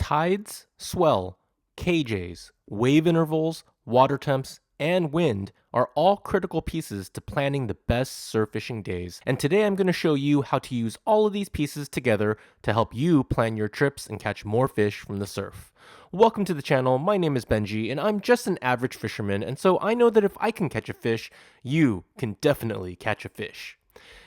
Tides, swell, KJs, wave intervals, water temps, and wind are all critical pieces to planning the best surf fishing days. And today I'm going to show you how to use all of these pieces together to help you plan your trips and catch more fish from the surf. Welcome to the channel. My name is Benji and I'm just an average fisherman, and so I know that if I can catch a fish, you can definitely catch a fish.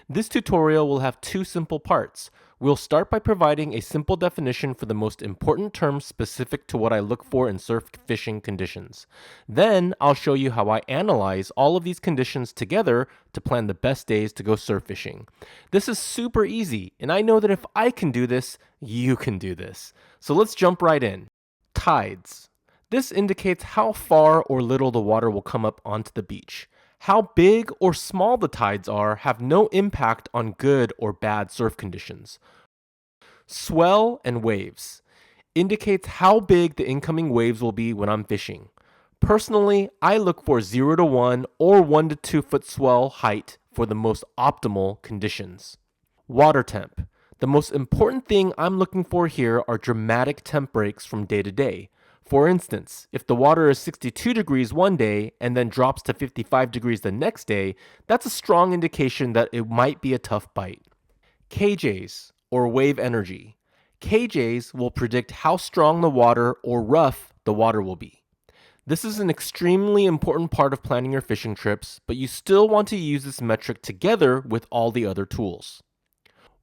This tutorial will have two simple parts. We'll start by providing a simple definition for the most important terms specific to what I look for in surf fishing conditions. Then I'll show you how I analyze all of these conditions together to plan the best days to go surf fishing. This is super easy, and I know that if I can do this, you can do this. So let's jump right in. Tides. This indicates how far or little the water will come up onto the beach. How big or small the tides are have no impact on good or bad surf conditions. Swell and waves indicates how big the incoming waves will be when I'm fishing. Personally, I look for 0 to 1 or 1 to 2 foot swell height for the most optimal conditions. Water temp. The most important thing I'm looking for here are dramatic temp breaks from day to day. For instance, if the water is 62 degrees one day and then drops to 55 degrees the next day, that's a strong indication that it might be a tough bite. KJs, or wave energy. KJs will predict how strong the water or rough the water will be. This is an extremely important part of planning your fishing trips, but you still want to use this metric together with all the other tools.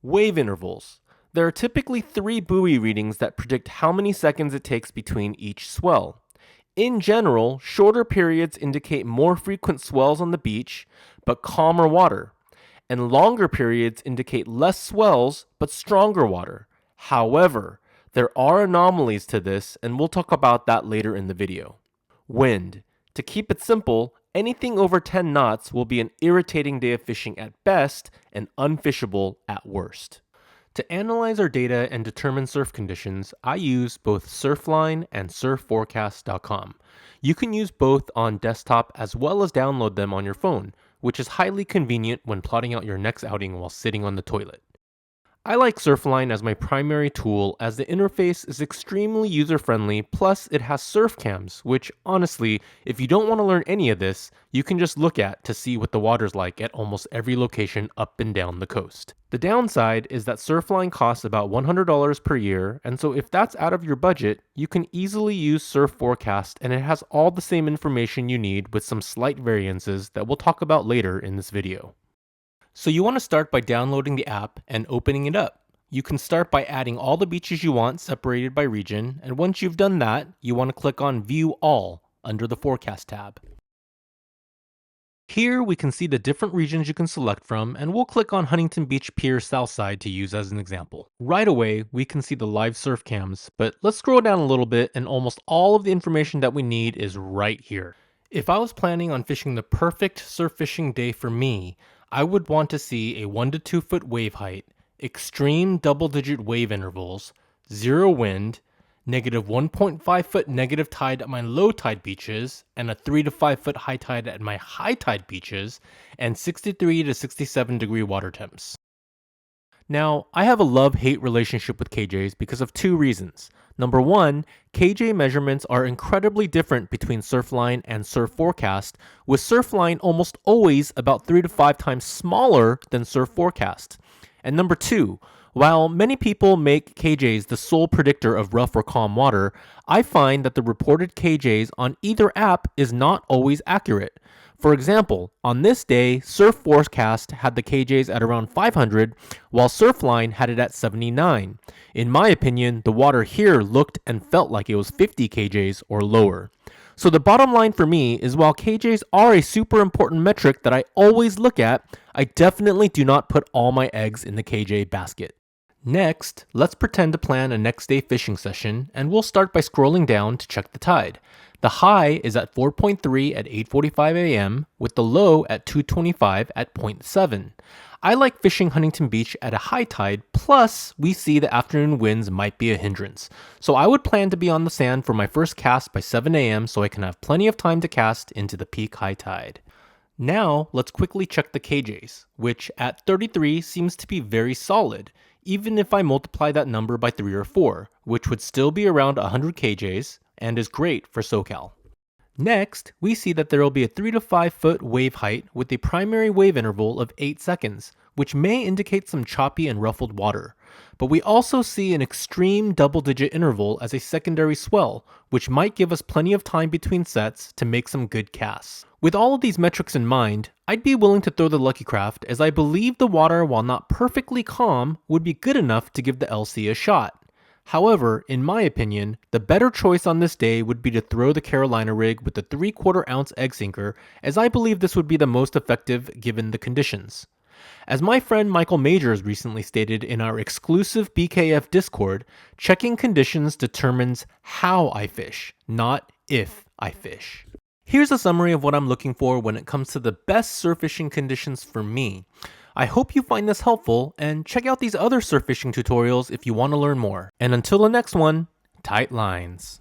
Wave intervals. There are typically 3 buoy readings that predict how many seconds it takes between each swell. In general, shorter periods indicate more frequent swells on the beach, but calmer water, and longer periods indicate less swells, but stronger water. However, there are anomalies to this, and we'll talk about that later in the video. Wind. To keep it simple, anything over 10 knots will be an irritating day of fishing at best and unfishable at worst. To analyze our data and determine surf conditions, I use both Surfline and surfforecast.com. You can use both on desktop as well as download them on your phone, which is highly convenient when plotting out your next outing while sitting on the toilet. I like Surfline as my primary tool as the interface is extremely user-friendly, plus it has surf cams, which honestly, if you don't want to learn any of this, you can just look at to see what the water's like at almost every location up and down the coast. The downside is that Surfline costs about $100 per year, and so if that's out of your budget, you can easily use Surf Forecast, and it has all the same information you need with some slight variances that we'll talk about later in this video. So you want to start by downloading the app and opening it up. You can start by adding all the beaches you want separated by region, and once you've done that, you want to click on View All under the Forecast tab. Here we can see the different regions you can select from, and we'll click on Huntington Beach Pier Southside to use as an example. Right away, we can see the live surf cams, but let's scroll down a little bit and almost all of the information that we need is right here. If I was planning on fishing the perfect surf fishing day for me, I would want to see a 1 to 2 foot wave height, extreme double-digit wave intervals, 0 wind, negative 1.5 foot negative tide at my low tide beaches, and a 3 to 5 foot high tide at my high tide beaches, and 63 to 67 degree water temps. Now, I have a love-hate relationship with KJs because of 2 reasons. Number 1, KJ measurements are incredibly different between Surfline and Surf Forecast, with Surfline almost always about 3 to 5 times smaller than Surf Forecast. And number 2, while many people make KJs the sole predictor of rough or calm water, I find that the reported KJs on either app is not always accurate. For example, on this day, Surf Forecast had the KJs at around 500, while Surfline had it at 79. In my opinion, the water here looked and felt like it was 50 KJs or lower. So the bottom line for me is while KJs are a super important metric that I always look at, I definitely do not put all my eggs in the KJ basket. Next, let's pretend to plan a next day fishing session, and we'll start by scrolling down to check the tide. The high is at 4.3 at 8:45 a.m. with the low at 2:25 at 0.7. I like fishing Huntington Beach at a high tide, plus we see the afternoon winds might be a hindrance. So I would plan to be on the sand for my first cast by 7 a.m. so I can have plenty of time to cast into the peak high tide. Now, let's quickly check the KJs, which at 33 seems to be very solid. even if I multiply that number by 3 or 4, which would still be around 100 kJs and is great for SoCal. Next, we see that there will be a 3 to 5 foot wave height with a primary wave interval of 8 seconds, which may indicate some choppy and ruffled water. But we also see an extreme double-digit interval as a secondary swell, which might give us plenty of time between sets to make some good casts. With all of these metrics in mind, I'd be willing to throw the Lucky Craft, as I believe the water, while not perfectly calm, would be good enough to give the LC a shot. However, in my opinion, the better choice on this day would be to throw the Carolina rig with the 3/4 ounce egg sinker, as I believe this would be the most effective given the conditions. As my friend Michael Majors recently stated in our exclusive BKF Discord, checking conditions determines how I fish, not if I fish. Here's a summary of what I'm looking for when it comes to the best surf fishing conditions for me. I hope you find this helpful, and check out these other surf fishing tutorials if you want to learn more. And until the next one, tight lines.